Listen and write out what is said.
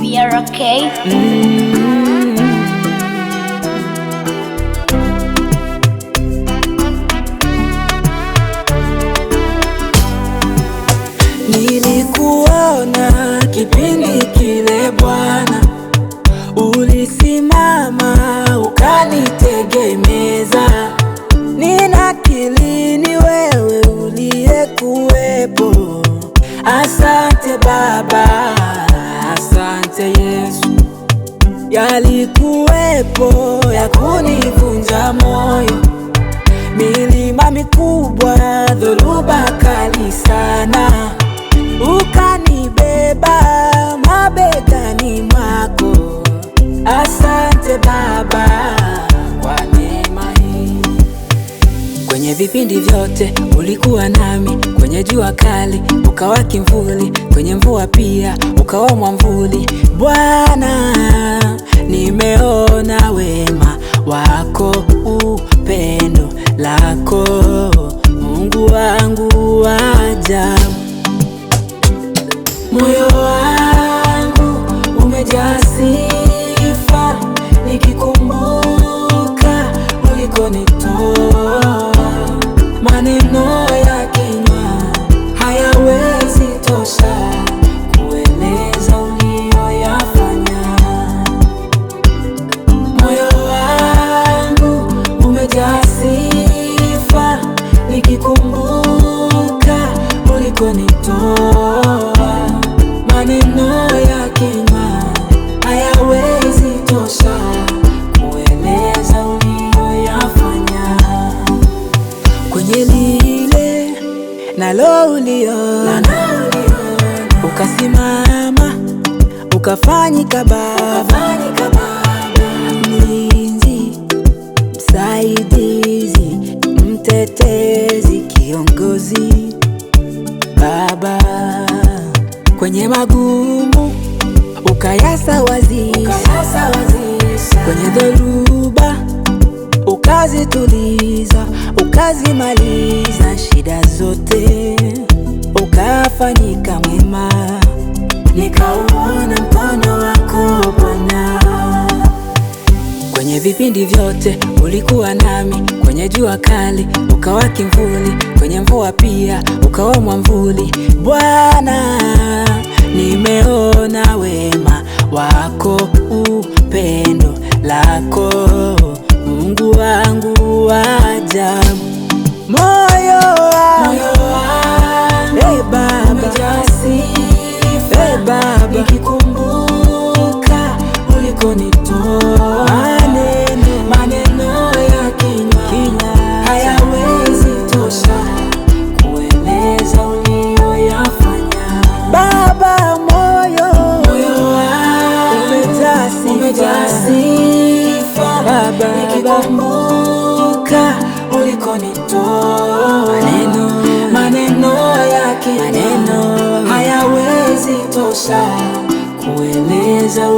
We are okay. Nilikuona kipindi kile Bwana, ulisimama ukanitegemeza. Ninakiri ni wewe uliyekuwepo. Asante Baba, asante Yesu. Yalikuwepo ya kunivunja moyo, milima mikubwa, dhoruba kali sana, ukanibeba mabegani mwako. Asante Baba kwa neema hii. Kwenye vipindi vyote ulikuwa nami, kwenye jua kali ukawa kimvuli, kwenye mvua pia ukawa mwamvuli. Bwana, nimeona wema wako, upendo lako, Mungu wangu wa ajabu. Moyo wangu umejaa sifa, nikikumbuka ulikonitoa. Maneno ya kinywa hayawezi tosha kueleza uliyoyafanya. Moyo wangu umejaa sifa, nikikumbuka ulikonitoa. Maneno ya kinywa hayawezi tosha kueleza uliyoyafanya. Kwenye lile nalo uliona, ukasimama ukafanyika Baba, mlinzi, msaidizi, mtetezi, kiongozi Baba. Kwenye magumu ukayasawazisha, kwenye dhoruba ukazituliza, ukazimaliza shida zote, ukafanyika mwema. Nikauona mkono wako Bwana. Kwenye vipindi vyote ulikuwa nami, kwenye jua kali ukawa kimvuli, kwenye mvua pia ukawa mwamvuli. Bwana, nimeona wema wako, upendo lako, Mungu wangu wa ajabu. Moyo wangu hey Baba, hey Baba, nikikumbuka ulikonitoa. Maneno ya kinywa hayawezi tosha kueleza uliyoyafanya. Baba, moyo wangu umejaa sifa, Baba, nikikumbuka ulikonitoa. Maneno yake hayawezi tosha kueleza